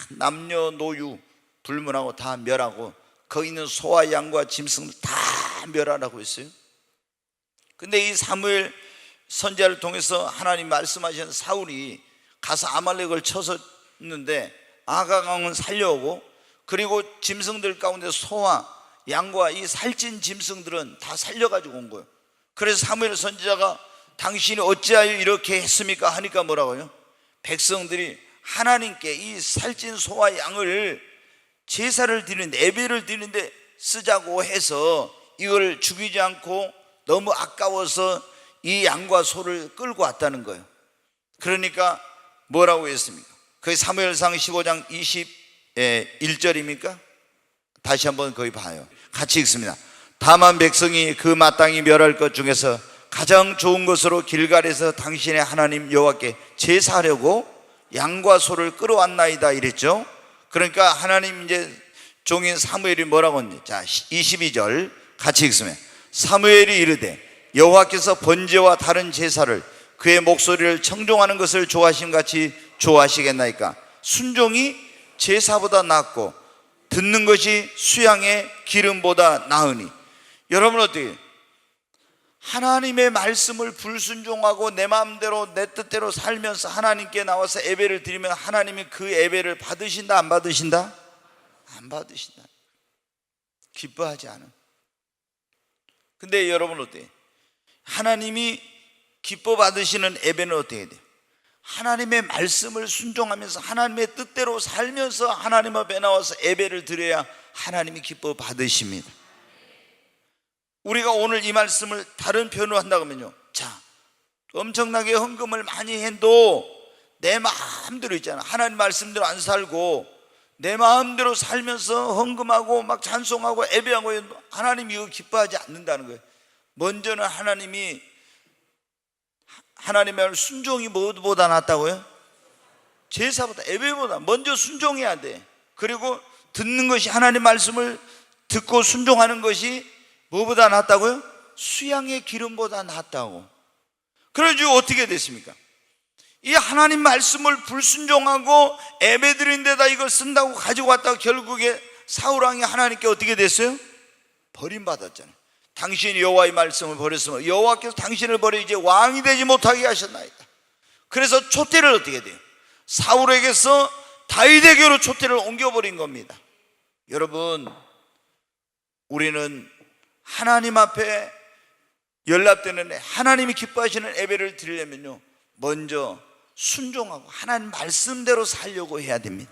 남녀노유 불문하고 다 멸하고 거기 있는 소와 양과 짐승을 다 멸하라고 했어요. 근데 이 사무엘 선지자를 통해서 하나님 말씀하신 사울이 가서 아말렉을 쳤었는데 아각 왕은 살려오고, 그리고 짐승들 가운데 소와 양과 이 살찐 짐승들은 다 살려가지고 온 거예요. 그래서 사무엘 선지자가 당신이 어찌하여 이렇게 했습니까 하니까 뭐라고요? 백성들이 하나님께 이 살찐 소와 양을 제사를 드리는데, 예배를 드리는데 쓰자고 해서 이걸 죽이지 않고 너무 아까워서 이 양과 소를 끌고 왔다는 거예요. 그러니까 뭐라고 했습니까? 그게 사무엘상 15장 21절입니까? 다시 한번 거기 봐요. 같이 읽습니다. 다만 백성이 그 마땅히 멸할 것 중에서 가장 좋은 것으로 길갈에서 당신의 하나님 여호와께 제사하려고 양과 소를 끌어왔나이다 이랬죠. 그러니까 하나님 이제 종인 사무엘이 뭐라고 했냐? 자, 22절 같이 읽습니다. 사무엘이 이르되 여호와께서 번제와 다른 제사를 그의 목소리를 청종하는 것을 좋아하심같이 좋아하시겠나이까? 순종이 제사보다 낫고 듣는 것이 수양의 기름보다 나으니. 여러분 어떻게 하나님의 말씀을 불순종하고 내 마음대로 내 뜻대로 살면서 하나님께 나와서 예배를 드리면 하나님이 그 예배를 받으신다 안 받으신다? 안 받으신다. 기뻐하지 않아. 근데 여러분 어때요? 하나님이 기뻐 받으시는 예배는 어떻게 돼요? 하나님의 말씀을 순종하면서 하나님의 뜻대로 살면서 하나님 앞에 나와서 예배를 드려야 하나님이 기뻐 받으십니다. 우리가 오늘 이 말씀을 다른 표현으로 한다고 하면요, 자, 엄청나게 헌금을 많이 해도 내 마음대로 있잖아. 하나님 말씀대로 안 살고 내 마음대로 살면서 헌금하고 막 찬송하고 예배하고 하나님이 이거 기뻐하지 않는다는 거예요. 먼저는 하나님의 말 순종이 뭐보다 낫다고요? 제사보다, 예배보다 먼저 순종해야 돼. 그리고 듣는 것이, 하나님 말씀을 듣고 순종하는 것이 뭐보다 낫다고요? 수양의 기름보다 낫다고. 그래가지고 어떻게 됐습니까? 이 하나님 말씀을 불순종하고 예배드린 데다 이걸 쓴다고 가지고 왔다가 결국에 사울왕이 하나님께 어떻게 됐어요? 버림받았잖아요. 당신이 여호와의 말씀을 버렸으면 여호와께서 당신을 버려 이제 왕이 되지 못하게 하셨나이다. 그래서 촛대를 어떻게 돼요? 사울에게서 다윗에게로 촛대를 옮겨버린 겁니다. 여러분, 우리는 하나님 앞에 연락되는 하나님이 기뻐하시는 예배를 드리려면요, 먼저 순종하고 하나님 말씀대로 살려고 해야 됩니다.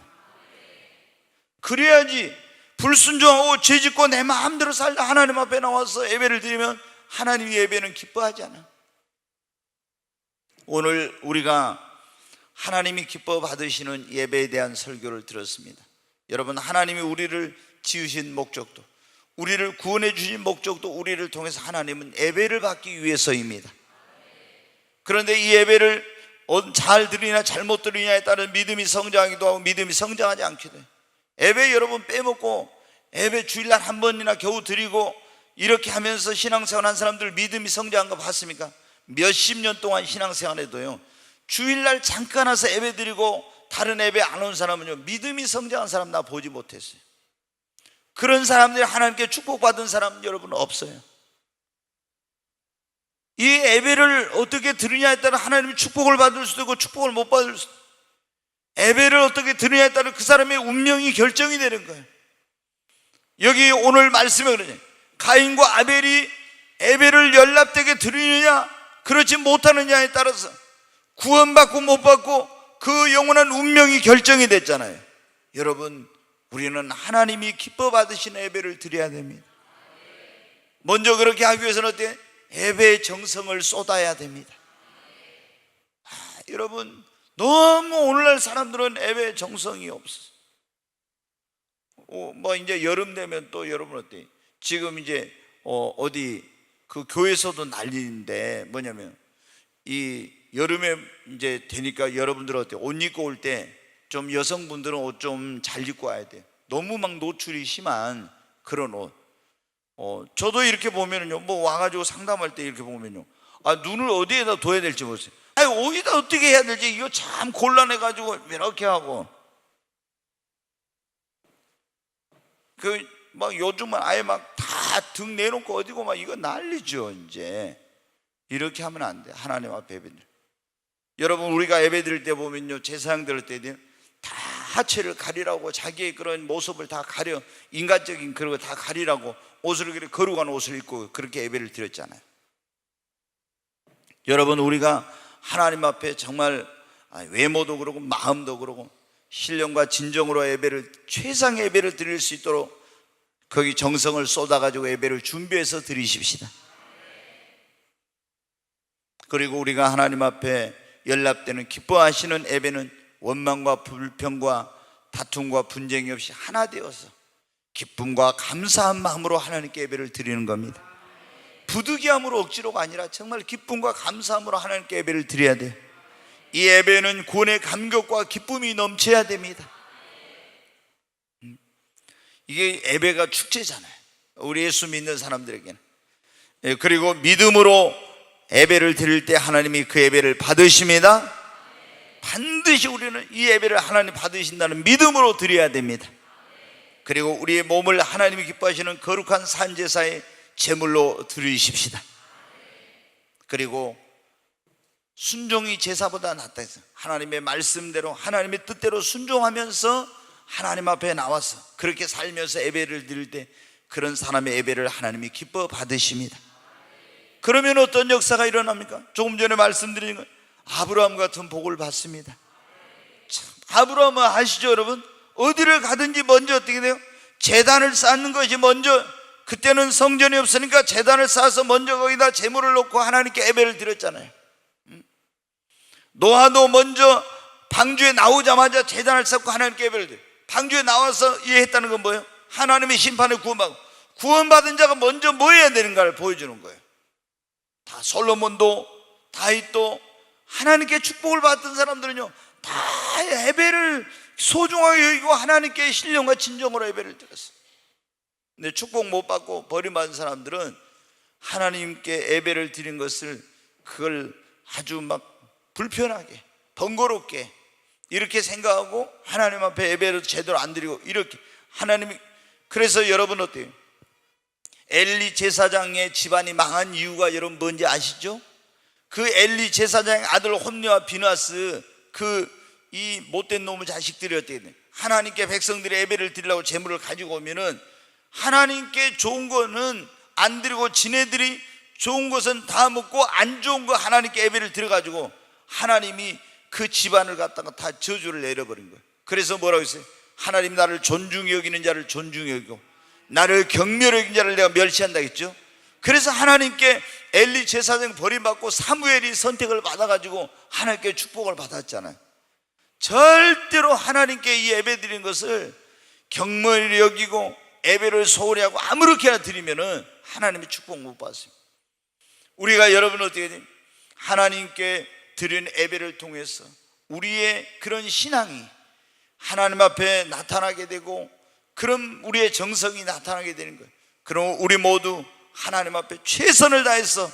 그래야지. 불순종하고 죄짓고 내 마음대로 살다 하나님 앞에 나와서 예배를 드리면 하나님 예배는 기뻐하지 않아. 오늘 우리가 하나님이 기뻐 받으시는 예배에 대한 설교를 들었습니다. 여러분, 하나님이 우리를 지으신 목적도, 우리를 구원해 주신 목적도 우리를 통해서 하나님은 예배를 받기 위해서입니다. 그런데 이 예배를 잘 드리냐 잘못 드리냐에 따른 믿음이 성장하기도 하고 믿음이 성장하지 않기도 해요. 예배 여러분 빼먹고 예배 주일날 한 번이나 겨우 드리고 이렇게 하면서 신앙생활 한 사람들 믿음이 성장한 거 봤습니까? 몇십 년 동안 신앙생활 해도요, 주일날 잠깐 와서 예배 드리고 다른 예배 안 온 사람은요, 믿음이 성장한 사람 나 보지 못했어요. 그런 사람들이 하나님께 축복받은 사람 여러분 없어요. 이 예배를 어떻게 드리냐에 따라 하나님이 축복을 받을 수도 있고 축복을 못 받을 수도 있고, 예배를 어떻게 드리냐에 따라 그 사람의 운명이 결정이 되는 거예요. 여기 오늘 말씀에 그러죠. 가인과 아벨이 예배를 연합되게 드리느냐 그렇지 못하느냐에 따라서 구원받고 못 받고 그 영원한 운명이 결정이 됐잖아요. 여러분, 우리는 하나님이 기뻐 받으시는 예배를 드려야 됩니다. 먼저 그렇게 하기 위해서는 어때? 예배의 정성을 쏟아야 됩니다. 여러분, 너무 오늘날 사람들은 예배의 정성이 없어요. 뭐 이제 여름 되면 또 여러분 어때? 지금 이제 어디 그 교회에서도 난리인데 뭐냐면 이 여름에 이제 되니까 여러분들 어때? 옷 입고 올 때 좀 여성분들은 옷 좀 잘 입고 와야 돼요. 너무 막 노출이 심한 그런 옷. 저도 이렇게 보면은요, 뭐 와가지고 상담할 때 이렇게 보면요, 눈을 어디에다 둬야 될지 모르겠어요. 어디다 어떻게 해야 될지 이거 참 곤란해가지고 이렇게 하고 막 요즘은 아예 막 다 등 내놓고 어디고 막 이거 난리죠. 이제 이렇게 하면 안 돼. 하나님 앞에 예배 드릴 때. 여러분, 우리가 예배 드릴 때 보면요, 제사장 드릴 때 다 하체를 가리라고 자기의 그런 모습을 다 가려, 인간적인 그런 거 다 가리라고 옷을 그렇게 거룩한 옷을 입고 그렇게 예배를 드렸잖아요. 여러분, 우리가 하나님 앞에 정말 외모도 그러고 마음도 그러고 신령과 진정으로 예배를, 최상의 예배를 드릴 수 있도록 거기 정성을 쏟아가지고 예배를 준비해서 드리십시다. 그리고 우리가 하나님 앞에 연락되는 기뻐하시는 예배는 원망과 불평과 다툼과 분쟁이 없이 하나 되어서 기쁨과 감사한 마음으로 하나님께 예배를 드리는 겁니다. 부득이함으로 억지로가 아니라 정말 기쁨과 감사함으로 하나님께 예배를 드려야 돼요. 이 예배는 구원의 감격과 기쁨이 넘쳐야 됩니다. 이게 예배가 축제잖아요, 우리 예수 믿는 사람들에게는. 그리고 믿음으로 예배를 드릴 때 하나님이 그 예배를 받으십니다. 반드시 우리는 이 예배를 하나님 받으신다는 믿음으로 드려야 됩니다. 그리고 우리의 몸을 하나님이 기뻐하시는 거룩한 산제사의 제물로 드리십시다. 그리고 순종이 제사보다 낫다 해서 하나님의 말씀대로 하나님의 뜻대로 순종하면서 하나님 앞에 나와서 그렇게 살면서 예배를 드릴 때 그런 사람의 예배를 하나님이 기뻐 받으십니다. 그러면 어떤 역사가 일어납니까? 조금 전에 말씀드린 것, 아브라함 같은 복을 받습니다. 참, 아브라함은 아시죠 여러분? 어디를 가든지 먼저 어떻게 돼요? 제단을 쌓는 것이 먼저, 그때는 성전이 없으니까 제단을 쌓아서 먼저 거기다 제물을 놓고 하나님께 예배를 드렸잖아요. 노아도 먼저 방주에 나오자마자 제단을 쌓고 하나님께 예배를 드려요. 방주에 나와서 이해했다는 건 뭐예요? 하나님의 심판에 구원받은 자가 먼저 뭐 해야 되는가를 보여주는 거예요. 다 솔로몬도 다윗도 하나님께 축복을 받던 사람들은요, 다 예배를 소중하게 여기고 하나님께 신령과 진정으로 예배를 드렸어요. 근데 축복 못 받고 버림받은 사람들은 하나님께 예배를 드린 것을 그걸 아주 막 불편하게 번거롭게 이렇게 생각하고 하나님 앞에 예배를 제대로 안 드리고 이렇게 하나님이, 그래서 여러분 어때요? 엘리 제사장의 집안이 망한 이유가 여러분 뭔지 아시죠? 그 엘리 제사장의 아들 홈리와 비나스 그 이 못된 놈의 자식들이 어떻게 돼? 하나님께 백성들의 예배를 드리려고 재물을 가지고 오면은 하나님께 좋은 거는 안 드리고 지네들이 좋은 것은 다 먹고 안 좋은 거 하나님께 예배를 드려가지고 하나님이 그 집안을 갖다가 다 저주를 내려버린 거예요. 그래서 뭐라고 했어요? 하나님 나를 존중히 여기는 자를 존중히 여기고 나를 경멸히 여기는 자를 내가 멸시한다 했죠. 그래서 하나님께 엘리 제사장 버림받고 사무엘이 선택을 받아가지고 하나님께 축복을 받았잖아요. 절대로 하나님께 이 예배 드리는 것을 경멸히 여기고 예배를 소홀히 하고 아무렇게나 드리면은 하나님의 축복 못 받습니다. 우리가 여러분 어떻게 됩니까? 하나님께 드리는 예배를 통해서 우리의 그런 신앙이 하나님 앞에 나타나게 되고 그럼 우리의 정성이 나타나게 되는 거예요. 그럼 우리 모두 하나님 앞에 최선을 다해서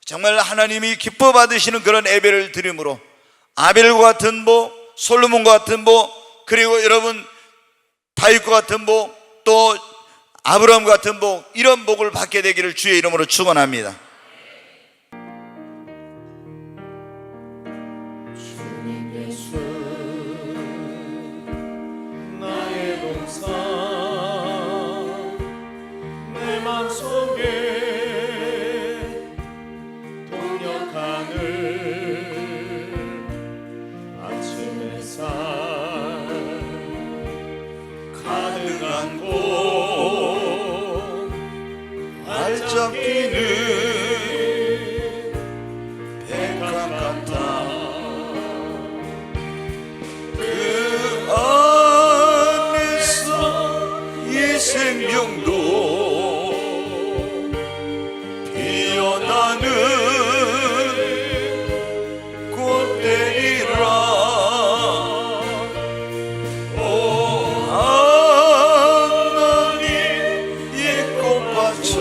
정말 하나님이 기뻐 받으시는 그런 예배를 드림으로 아벨과 같은 복, 솔로몬과 같은 복, 그리고 여러분 다윗과 같은 복, 또 아브라함과 같은 복, 이런 복을 받게 되기를 주의 이름으로 축원합니다. 잡히는 백합 같아 그 안에서 이 생명도 피어나는 꽃되리라. 오 하나님 이 꽃밭을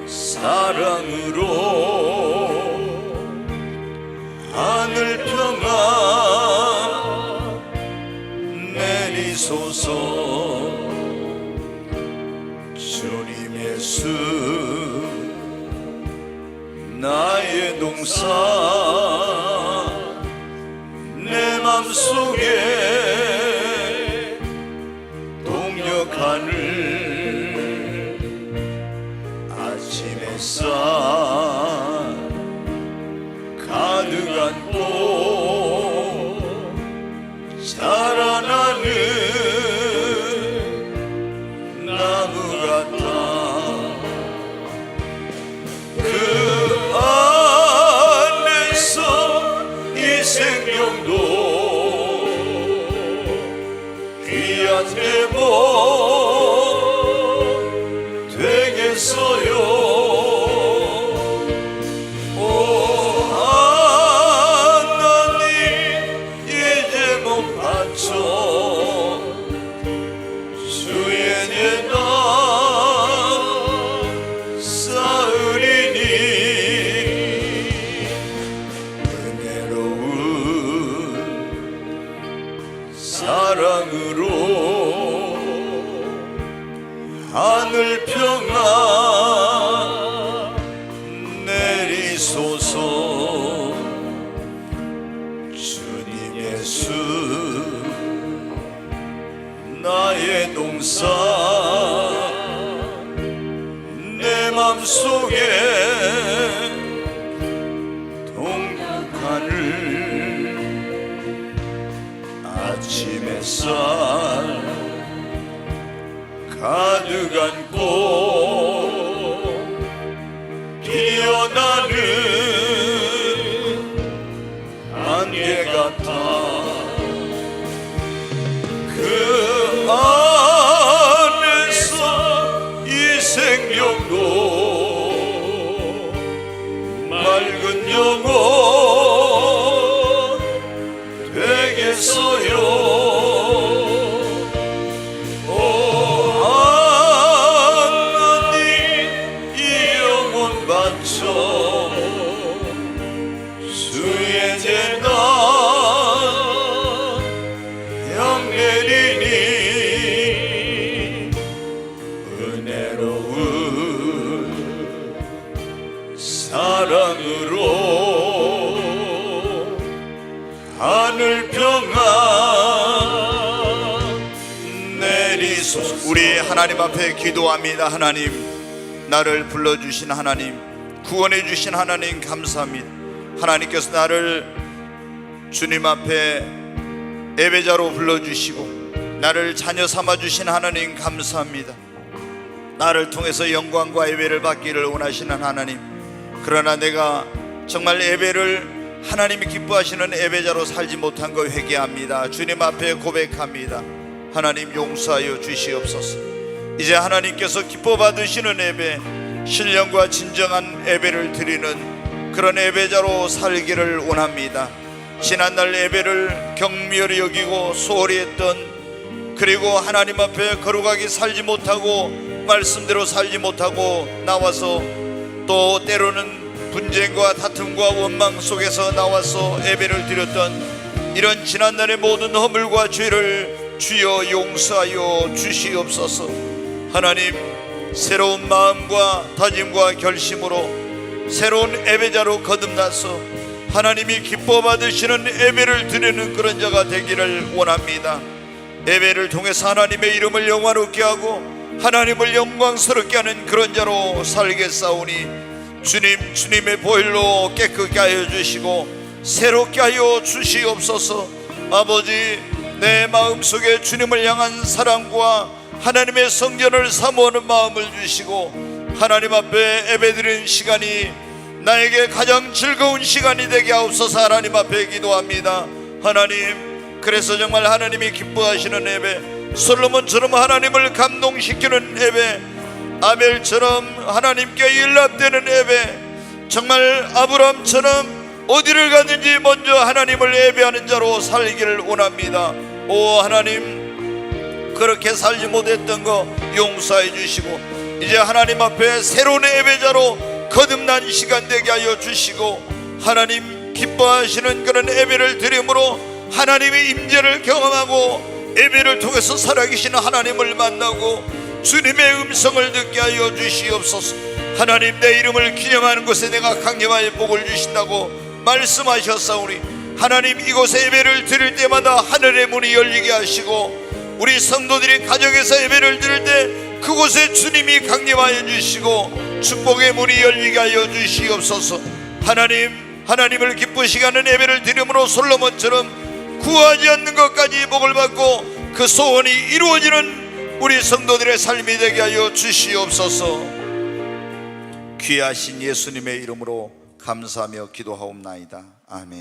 사랑으로 하늘 평화 내리소서. 주님의 수 나의 동산 내 맘속에 동역하는 아침 햇살 가득한 꽃 자라나는 나무 같아. 그 안에서 이 생명도 귀한 제목 되겠어요. 오 하나님 이 제목 바쳐 주의 제단 쌓으리니 은혜로운 사랑으로 하늘 평화 내리소서. 주님의 수 나의 동산 내 맘속에 동역하는 아침 햇살 가득한 꽃 피어나는 안개 같아. 그 안에서 이 생명도 맑은 영혼 되겠어요. 주의 제단 사랑으로 하늘 평안 내리소서. 우리 하나님 앞에 기도합니다. 하나님, 나를 불러주신 하나님, 구원해 주신 하나님 감사합니다. 하나님께서 나를 주님 앞에 예배자로 불러주시고 나를 자녀 삼아주신 하나님 감사합니다. 나를 통해서 영광과 예배를 받기를 원하시는 하나님, 그러나 내가 정말 예배를 하나님이 기뻐하시는 예배자로 살지 못한 거 회개합니다. 주님 앞에 고백합니다. 하나님 용서하여 주시옵소서. 이제 하나님께서 기뻐 받으시는 예배, 신령과 진정한 예배를 드리는 그런 예배자로 살기를 원합니다. 지난날 예배를 경미하게 여기고 소홀히 했던, 그리고 하나님 앞에 거룩하게 살지 못하고 말씀대로 살지 못하고 나와서 또 때로는 분쟁과 다툼과 원망 속에서 나와서 예배를 드렸던 이런 지난날의 모든 허물과 죄를 주여 용서하여 주시옵소서. 하나님, 새로운 마음과 다짐과 결심으로 새로운 예배자로 거듭나서 하나님이 기뻐 받으시는 예배를 드리는 그런 자가 되기를 원합니다. 예배를 통해서 하나님의 이름을 영화롭게 하고 하나님을 영광스럽게 하는 그런 자로 살겠사오니 주님, 주님의 보혈로 깨끗게 하여 주시고 새롭게 하여 주시옵소서. 아버지, 내 마음속에 주님을 향한 사랑과 하나님의 성전을 사모하는 마음을 주시고 하나님 앞에 예배드리는 시간이 나에게 가장 즐거운 시간이 되게 하옵소서. 하나님 앞에 기도합니다. 하나님, 그래서 정말 하나님이 기뻐하시는 예배, 솔로몬처럼 하나님을 감동시키는 예배, 아벨처럼 하나님께 연락되는 예배, 정말 아브라함처럼 어디를 가든지 먼저 하나님을 예배하는 자로 살기를 원합니다. 오 하나님, 그렇게 살지 못했던 거 용서해 주시고 이제 하나님 앞에 새로운 예배자로 거듭난 시간 되게 하여 주시고 하나님 기뻐하시는 그런 예배를 드림으로 하나님의 임재를 경험하고 예배를 통해서 살아계신 하나님을 만나고 주님의 음성을 듣게 하여 주시옵소서. 하나님, 내 이름을 기념하는 곳에 내가 강림하여 복을 주신다고 말씀하셨사오니 하나님, 이곳에 예배를 드릴 때마다 하늘의 문이 열리게 하시고 우리 성도들이 가정에서 예배를 드릴 때 그곳에 주님이 강림하여 주시고 축복의 문이 열리게 하여 주시옵소서. 하나님, 하나님을 기쁘시게 하는 예배를 드림으로 솔로몬처럼 구하지 않는 것까지 복을 받고 그 소원이 이루어지는 우리 성도들의 삶이 되게 하여 주시옵소서. 귀하신 예수님의 이름으로 감사하며 기도하옵나이다. 아멘.